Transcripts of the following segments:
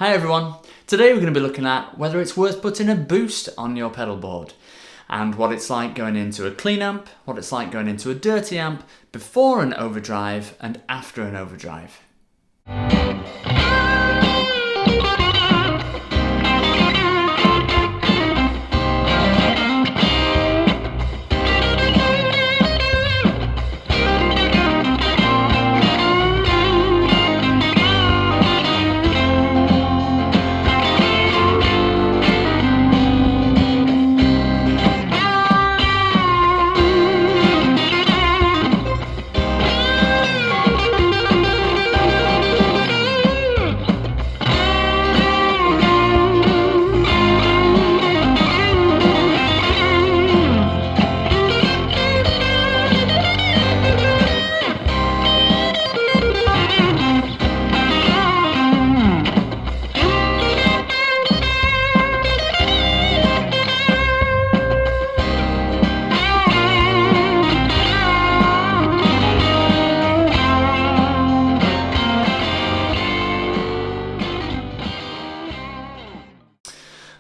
Hi everyone, today we're going to be looking at whether it's worth putting a boost on your pedal board and what it's like going into a clean amp, what it's like going into a dirty amp before an overdrive and after an overdrive.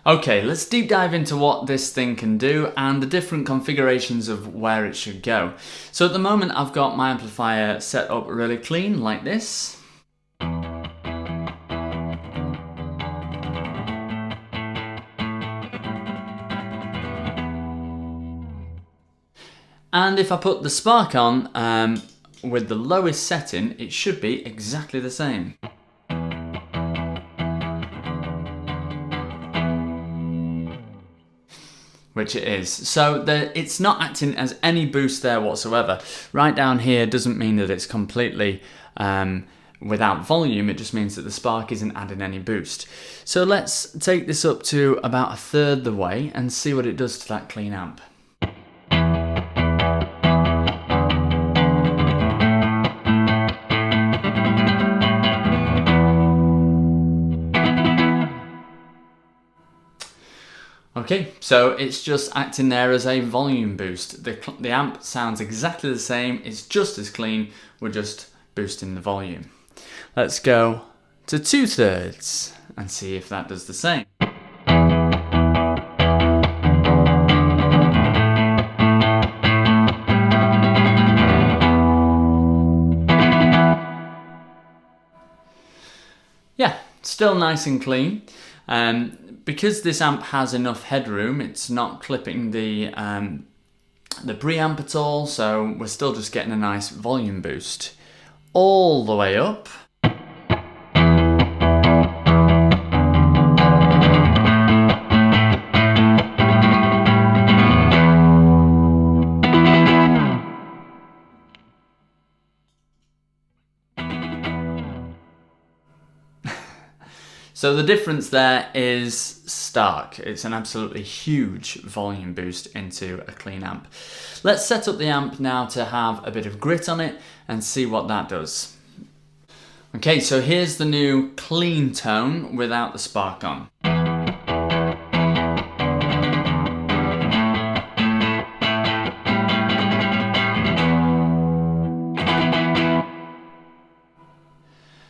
Okay, let's deep dive into what this thing can do and the different configurations of where it should go. So at the moment I've got my amplifier set up really clean like this. And if I put the spark on with the lowest setting, it should be exactly the same. Which it is. So it's not acting as any boost there whatsoever. Right down here doesn't mean that it's completely without volume, it just means that the spark isn't adding any boost. So let's take this up to about a third the way and see what it does to that clean amp. Okay, so it's just acting there as a volume boost. The amp sounds exactly the same, it's just as clean, we're just boosting the volume. Let's go to 2/3 and see if that does the same. Yeah, still nice and clean. Because this amp has enough headroom, it's not clipping the preamp at all, so we're still just getting a nice volume boost all the way up. So the difference there is stark. It's an absolutely huge volume boost into a clean amp. Let's set up the amp now to have a bit of grit on it and see what that does. Okay, so here's the new clean tone without the spark on.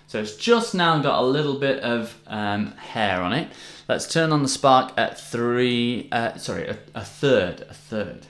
So it's just now got a little bit of hair on it. Let's turn on the spark at a third.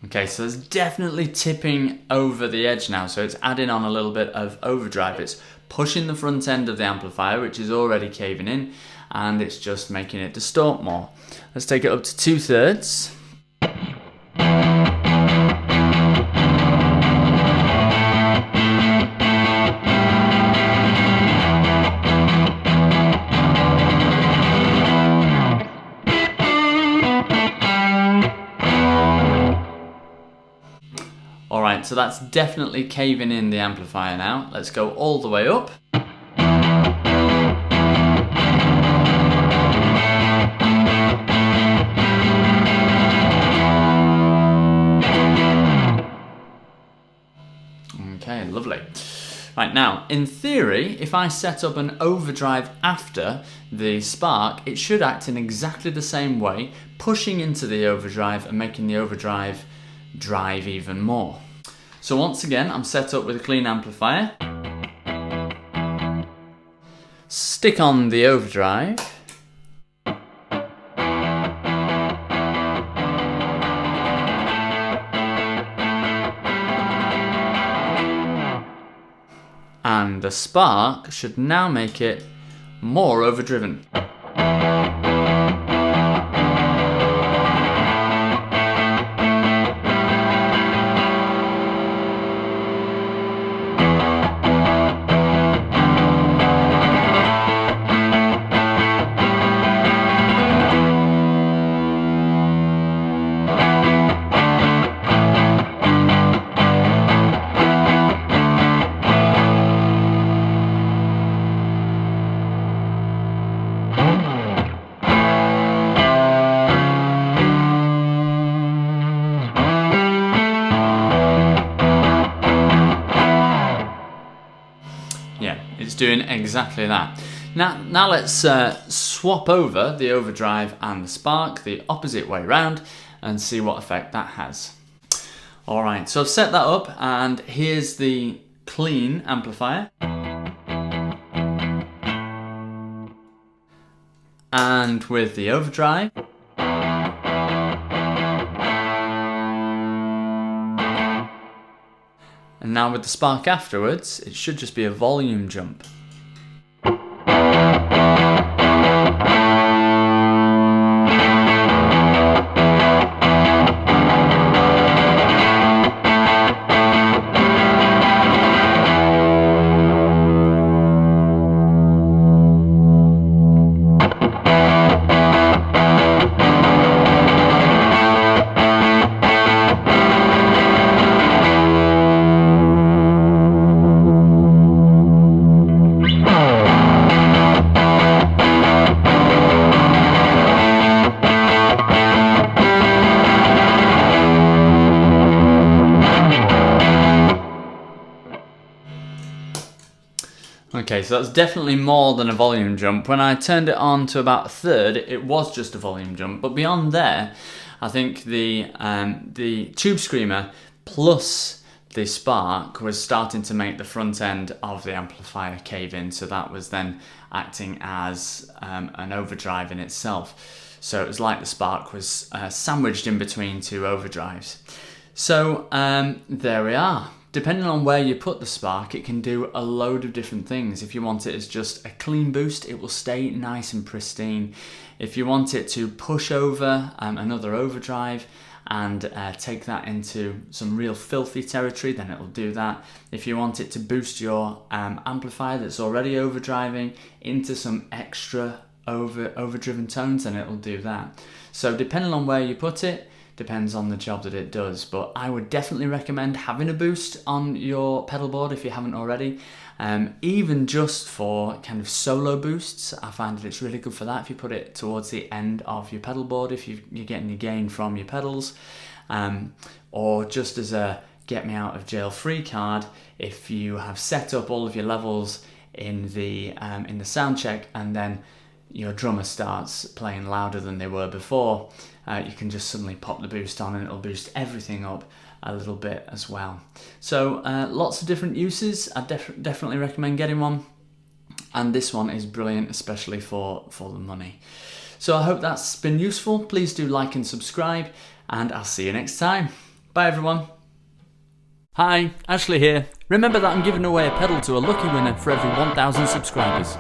Okay, so it's definitely tipping over the edge now, so it's adding on a little bit of overdrive. It's pushing the front end of the amplifier, which is already caving in, and it's just making it distort more. Let's take it up to 2/3. Alright, so that's definitely caving in the amplifier now. Let's go all the way up. Okay, lovely. Right, now, in theory, if I set up an overdrive after the spark, it should act in exactly the same way, pushing into the overdrive and making the overdrive drive even more. So once again, I'm set up with a clean amplifier. Stick on the overdrive. And the spark should now make it more overdriven. Yeah, it's doing exactly that. Now let's swap over the overdrive and the spark the opposite way round and see what effect that has. Alright, so I've set that up and here's the clean amplifier. And with the overdrive. And now with the spark afterwards, it should just be a volume jump. Okay, so that's definitely more than a volume jump. When I turned it on to about a third, it was just a volume jump. But beyond there, I think the tube screamer plus the spark was starting to make the front end of the amplifier cave in. So that was then acting as an overdrive in itself. So it was like the spark was sandwiched in between two overdrives. So there we are. Depending on where you put the spark, it can do a load of different things. If you want it as just a clean boost, it will stay nice and pristine. If you want it to push over another overdrive and take that into some real filthy territory, then it will do that. If you want it to boost your amplifier that's already overdriving into some extra overdriven tones, then it will do that. So depending on where you put it, depends on the job that it does, but I would definitely recommend having a boost on your pedal board if you haven't already. Even just for kind of solo boosts, I find that it's really good for that if you put it towards the end of your pedal board, if you're getting your gain from your pedals, or just as a get me out of jail free card if you have set up all of your levels in the sound check and then your drummer starts playing louder than they were before, you can just suddenly pop the boost on and it'll boost everything up a little bit as well. So lots of different uses. I definitely recommend getting one, and this one is brilliant, especially for the money. So I hope that's been useful. Please do like and subscribe, and I'll see you next time. Bye everyone. Hi, Ashley here. Remember that I'm giving away a pedal to a lucky winner for every 1,000 subscribers.